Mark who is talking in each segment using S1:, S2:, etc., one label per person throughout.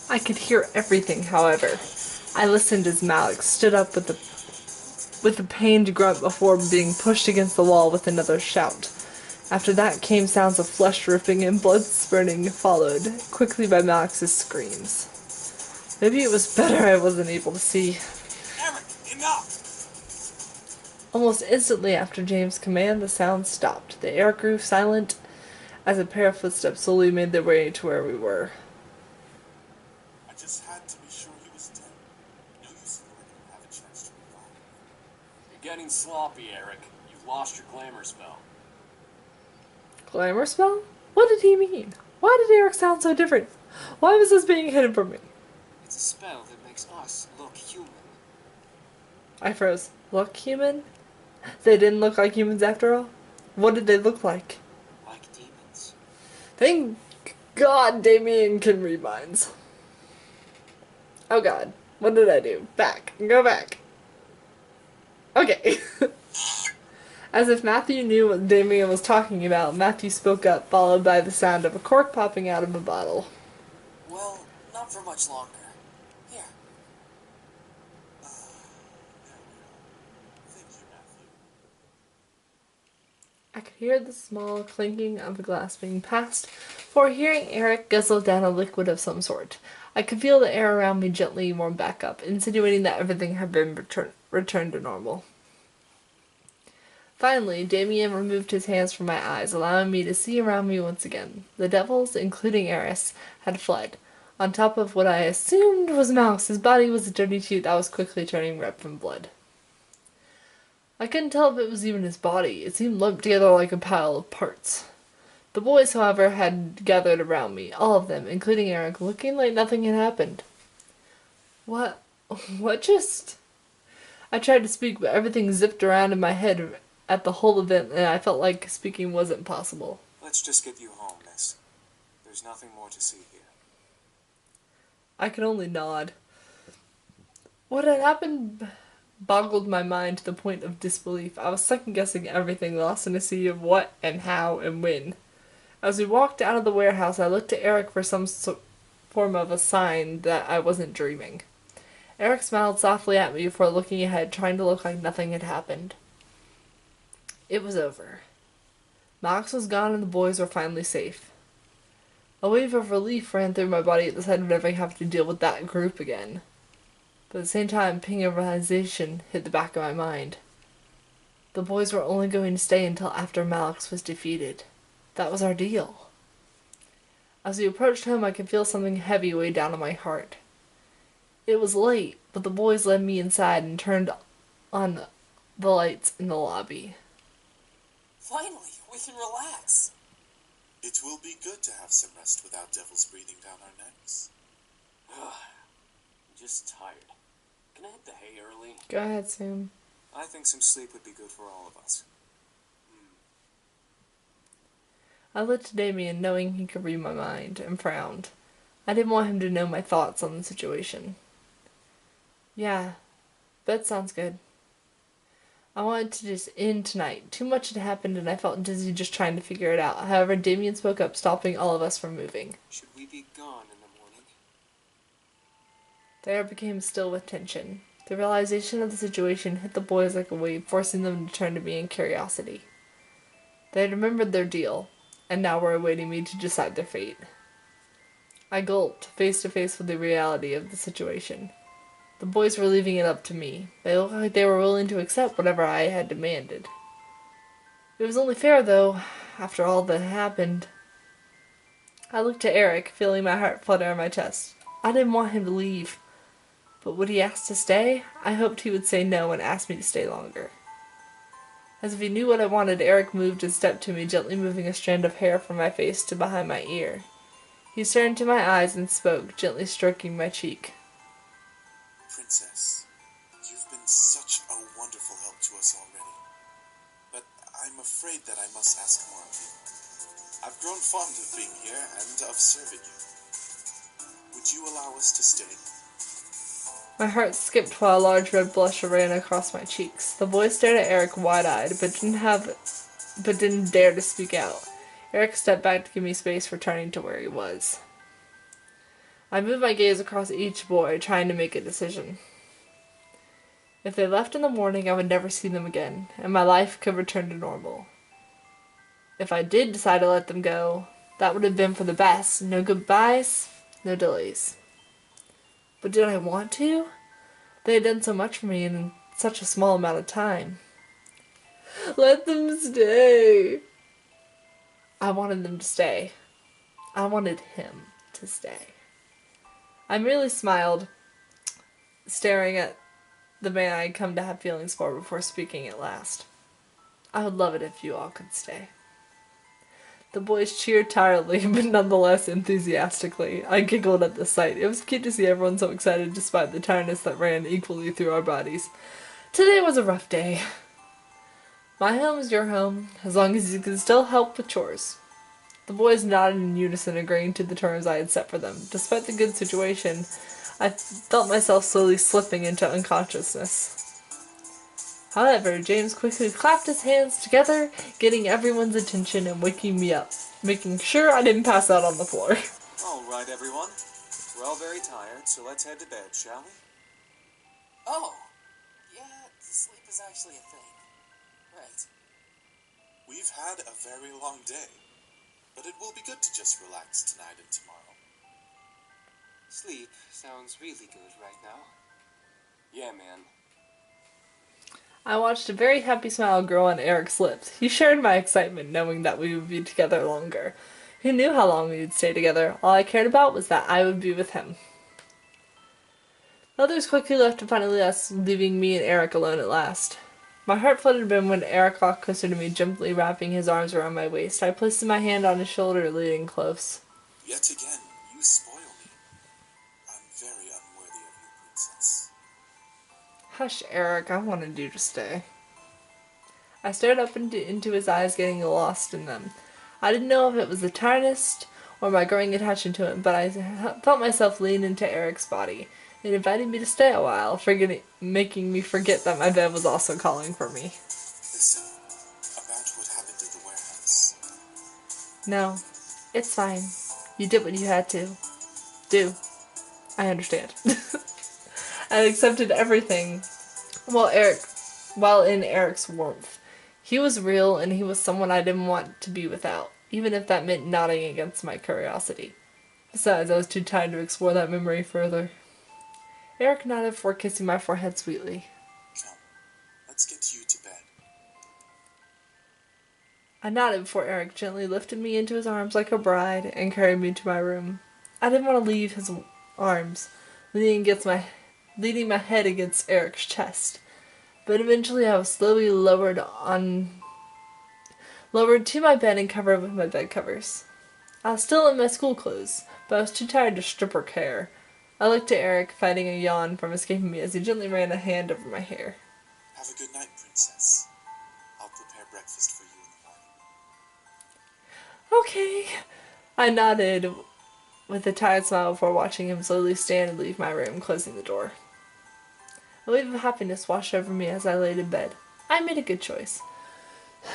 S1: I could hear everything, however. I listened as Malik stood up with a pained grunt before being pushed against the wall with another shout. After that came sounds of flesh ripping and blood spurting, followed quickly by Malik's screams. Maybe it was better I wasn't able to see.
S2: Erik, enough!
S1: Almost instantly after James' command, the sound stopped. The air grew silent as a pair of footsteps slowly made their way to where we were.
S2: I just had to be sure he was dead. No use in letting him have a chance to revive.
S3: You're getting sloppy, Erik. You've lost your glamour spell.
S1: Glamour spell? What did he mean? Why did Erik sound so different? Why was this being hidden from me?
S3: It's a spell that makes us look human.
S1: I froze. Look human? They didn't look like humans after all? What did they look like?
S3: Like demons.
S1: Thank God Damien can read minds. Oh God. What did I do? Back. Go back. Okay. As if Matthew knew what Damien was talking about, Matthew spoke up, followed by the sound of a cork popping out of a bottle.
S3: Well, not for much longer. Here.
S2: There we are. Thank you, Matthew.
S1: I could hear the small clinking of a glass being passed, before hearing Erik guzzle down a liquid of some sort. I could feel the air around me gently warm back up, insinuating that everything had been returned to normal. Finally, Damien removed his hands from my eyes, allowing me to see around me once again. The devils, including Eris, had fled. On top of what I assumed was Mouse, his body was a dirty tube that was quickly turning red from blood. I couldn't tell if it was even his body. It seemed lumped together like a pile of parts. The boys, however, had gathered around me, all of them, including Erik, looking like nothing had happened. What? What just... I tried to speak, but everything zipped around in my head at the whole event, and I felt like speaking wasn't possible.
S2: Let's just get you home, miss. There's nothing more to see here.
S1: I could only nod. What had happened boggled my mind to the point of disbelief. I was second-guessing everything, lost in a sea of what and how and when. As we walked out of the warehouse, I looked to Erik for some form of a sign that I wasn't dreaming. Erik smiled softly at me before looking ahead, trying to look like nothing had happened. It was over. Max was gone and the boys were finally safe. A wave of relief ran through my body at the sight of never having to deal with that group again. But at the same time, a ping of realization hit the back of my mind. The boys were only going to stay until after Malix was defeated. That was our deal. As we approached home, I could feel something heavy weigh down on my heart. It was late, but the boys led me inside and turned on the lights in the lobby.
S3: Finally, we can relax.
S2: It will be good to have some rest without devils breathing down our necks.
S3: I'm just tired. Can I hit the hay early?
S1: Go ahead, Sam.
S2: I think some sleep would be good for all of us.
S1: I looked at Damien, knowing he could read my mind, and frowned. I didn't want him to know my thoughts on the situation. Yeah, bed sounds good. I wanted to just end tonight. Too much had happened and I felt dizzy just trying to figure it out. However, Damien spoke up, stopping all of us from moving.
S3: Should we be gone in the morning?
S1: The air became still with tension. The realization of the situation hit the boys like a wave, forcing them to turn to me in curiosity. They had remembered their deal, and now were awaiting me to decide their fate. I gulped, face to face with the reality of the situation. The boys were leaving it up to me. They looked like they were willing to accept whatever I had demanded. It was only fair, though, after all that had happened. I looked to Erik, feeling my heart flutter in my chest. I didn't want him to leave. But would he ask to stay? I hoped he would say no and ask me to stay longer. As if he knew what I wanted, Erik moved and stepped to me, gently moving a strand of hair from my face to behind my ear. He stared into my eyes and spoke, gently stroking my cheek.
S2: Princess, you've been such a wonderful help to us already. But I'm afraid that I must ask more of you. I've grown fond of being here and of serving you. Would you allow us to stay?
S1: My heart skipped while a large red blush ran across my cheeks. The boys stared at Erik wide-eyed, but didn't dare to speak out. Erik stepped back to give me space, returning to where he was. I moved my gaze across each boy, trying to make a decision. If they left in the morning, I would never see them again, and my life could return to normal. If I did decide to let them go, that would have been for the best. No goodbyes, no delays. But did I want to? They had done so much for me in such a small amount of time. Let them stay. I wanted them to stay. I wanted him to stay. I merely smiled, staring at the man I had come to have feelings for before speaking at last. I would love it if you all could stay. The boys cheered tiredly, but nonetheless enthusiastically. I giggled at the sight. It was cute to see everyone so excited despite the tiredness that ran equally through our bodies. Today was a rough day. My home is your home, as long as you can still help with chores. The boys nodded in unison, agreeing to the terms I had set for them. Despite the good situation, I felt myself slowly slipping into unconsciousness. However, James quickly clapped his hands together, getting everyone's attention and waking me up, making sure I didn't pass out on the floor.
S2: All right, everyone. We're all very tired, so let's head to bed, shall we?
S3: Oh, yeah, sleep is actually a thing. Right.
S2: We've had a very long day, but it will be good to just relax tonight and tomorrow.
S3: Sleep sounds really good right now. Yeah, man.
S1: I watched a very happy smile grow on Eric's lips. He shared my excitement, knowing that we would be together longer. Who knew how long we would stay together? All I cared about was that I would be with him. The others quickly left and finally us, leaving me and Erik alone at last. My heart fluttered a bit when Erik walked closer to me, gently wrapping his arms around my waist. I placed my hand on his shoulder, leaning close.
S2: Yet again, you spoil me. I'm very unworthy of you, princess.
S1: Hush, Erik, I wanted you to stay. I stared up into his eyes, getting lost in them. I didn't know if it was the tiredness or my growing attachment to him, but I felt myself lean into Erik's body. It invited me to stay a while, making me forget that my bed was also calling for me.
S2: Listen, about what happened at the warehouse.
S1: No, it's fine. You did what you had to do. I understand. I accepted everything while in Erik's warmth. He was real, and he was someone I didn't want to be without, even if that meant nodding against my curiosity. Besides, I was too tired to explore that memory further. Erik nodded before kissing my forehead sweetly.
S2: Come, let's get you to bed.
S1: I nodded before Erik gently lifted me into his arms like a bride and carried me to my room. I didn't want to leave his arms, leaning my head against Erik's chest. But eventually I was slowly lowered to my bed and covered with my bed covers. I was still in my school clothes, but I was too tired to strip or care. I looked at Erik, fighting a yawn from escaping me as he gently ran a hand over my hair.
S2: Have a good night, princess. I'll prepare breakfast for you in the morning.
S1: Okay. I nodded with a tired smile before watching him slowly stand and leave my room, closing the door. A wave of happiness washed over me as I laid in bed. I made a good choice.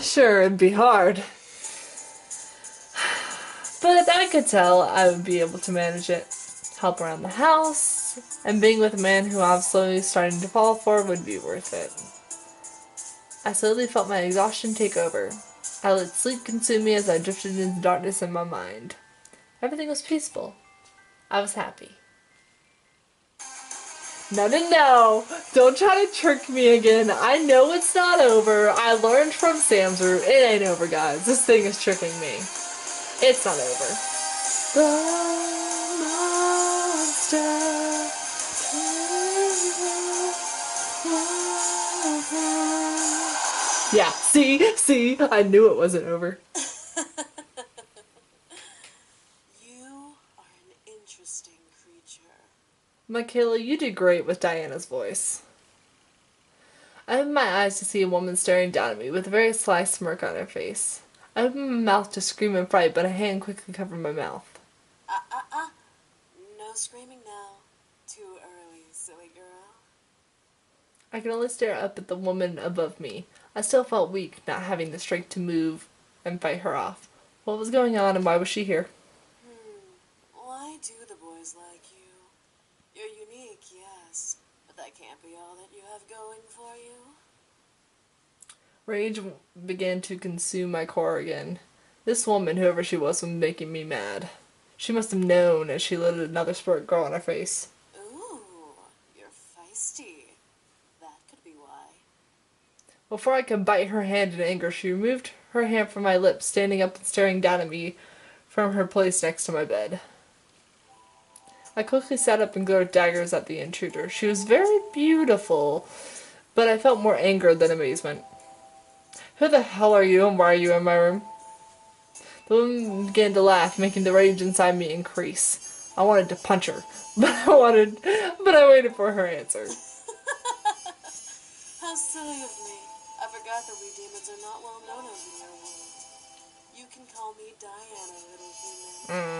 S1: Sure, it'd be hard, but I could tell I would be able to manage it. Help around the house, and being with a man who I was slowly starting to fall for would be worth it. I slowly felt my exhaustion take over. I let sleep consume me as I drifted into darkness in my mind. Everything was peaceful. I was happy. No, no, no. Don't try to trick me again. I know it's not over. I learned from Sam's route. It ain't over, guys. This thing is tricking me. It's not over. The monster. Yeah, see, I knew it wasn't over.
S4: You are an interesting creature.
S1: Michaela, you did great with Diana's voice. I opened my eyes to see a woman staring down at me with a very sly smirk on her face. I opened my mouth to scream in fright, but a hand quickly covered my mouth.
S4: No screaming now. Too early, silly girl.
S1: I could only stare up at the woman above me. I still felt weak, not having the strength to move and fight her off. What was going on, and why was she here?
S4: Why do the boys like that can't be all that you have going for you.
S1: Rage began to consume my core again. This woman, whoever she was making me mad. She must have known as she let another spark grow on her face.
S4: Ooh, you're feisty. That could be why.
S1: Before I could bite her hand in anger, she removed her hand from my lips, standing up and staring down at me from her place next to my bed. I quickly sat up and glared daggers at the intruder. She was very beautiful, but I felt more anger than amazement. Who the hell are you and why are you in my room? The woman began to laugh, making the rage inside me increase. I wanted to punch her, but I waited for her answer.
S4: How silly of me. I forgot that we demons are not well known over in your world. You can call me Diana, little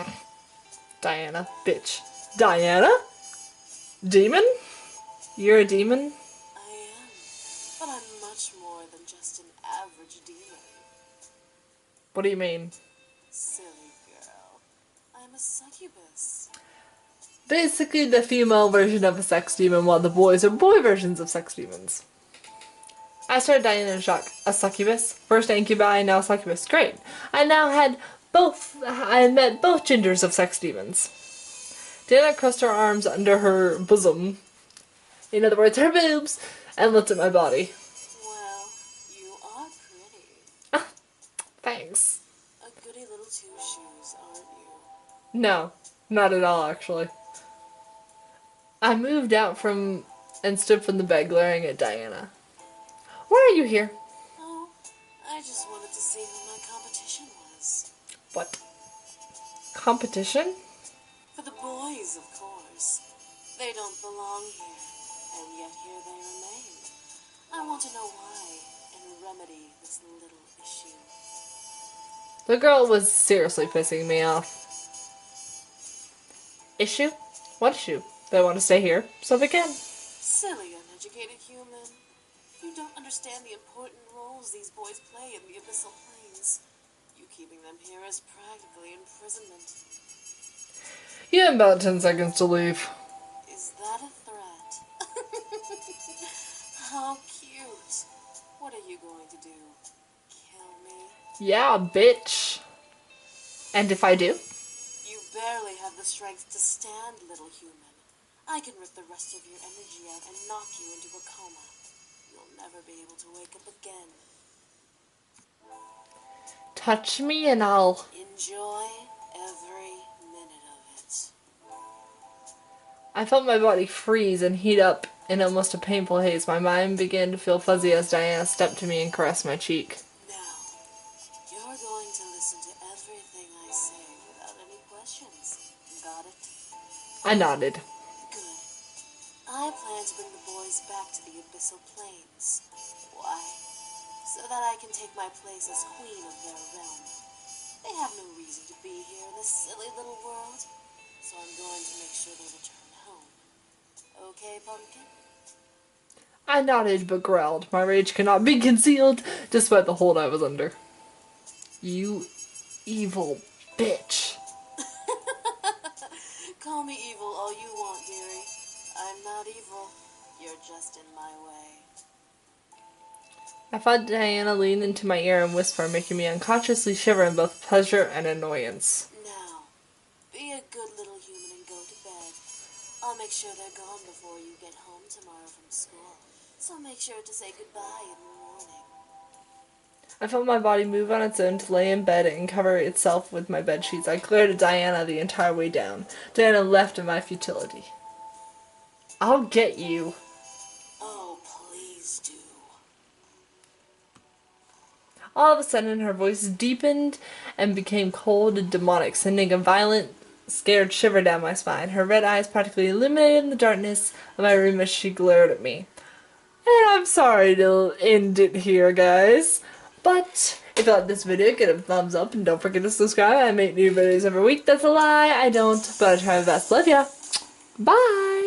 S4: human.
S1: Diana, bitch. Diana? Demon? You're a demon?
S4: I am, but I'm much more than just an average demon.
S1: What do you mean?
S4: Silly girl. I'm a succubus.
S1: Basically the female version of a sex demon, while the boys are boy versions of sex demons. I started dying in shock. A succubus? First incubi, now succubus. Great. I met both genders of sex demons. Diana crossed her arms under her bosom, in other words, her boobs, and looked at my body.
S4: Well, you are pretty.
S1: Thanks.
S4: A goody little two-shoes, aren't you?
S1: No, not at all, actually. I moved out from and stood from the bed glaring at Diana. Why are you here?
S4: Oh, I just wanted to see who my competition was.
S1: What? Competition?
S4: For the boys, of course. They don't belong here, and yet here they remain. I want to know why, and remedy this little issue.
S1: The girl was seriously pissing me off. Issue? What issue? They want to stay here, so they can.
S4: Silly, uneducated human. You don't understand the important roles these boys play in the abyssal planes. You keeping them here is practically imprisonment.
S1: You have about 10 seconds to leave.
S4: Is that a threat? How cute. What are you going to do? Kill me?
S1: Yeah, bitch. And if I do?
S4: You barely have the strength to stand, little human. I can rip the rest of your energy out and knock you into a coma. You'll never be able to wake up again.
S1: Touch me and I'll...
S4: Enjoy every minute of it.
S1: I felt my body freeze and heat up in almost a painful haze. My mind began to feel fuzzy as Diana stepped to me and caressed my cheek.
S4: Now, you're going to listen to everything I say without any questions. Got it?
S1: I nodded.
S4: Good. I plan to bring the boys back to the abyssal planes. Why? So that I can take my place as queen of their realm. They have no reason to be here in this silly little world, so I'm going to make sure they return home. Okay, Pumpkin?
S1: I nodded but growled. My rage could not be concealed despite the hold I was under. You evil bitch.
S4: Call me evil all you want, dearie. I'm not evil. You're just in my way.
S1: I felt Diana lean into my ear and whisper, making me unconsciously shiver in both pleasure and annoyance.
S4: Now, be a good little human and go to bed. I'll make sure they're gone before you get home tomorrow from school. So make sure to say goodbye in the morning.
S1: I felt my body move on its own to lay in bed and cover itself with my bed sheets. I glared at Diana the entire way down. Diana left in my futility. I'll get you.
S4: Oh, please do.
S1: All of a sudden, her voice deepened and became cold and demonic, sending a violent, scared shiver down my spine. Her red eyes practically illuminated the darkness of my room as she glared at me. And I'm sorry to end it here, guys. But if you like this video, give it a thumbs up and don't forget to subscribe. I make new videos every week. That's a lie. I don't, but I try my best. Love ya. Bye.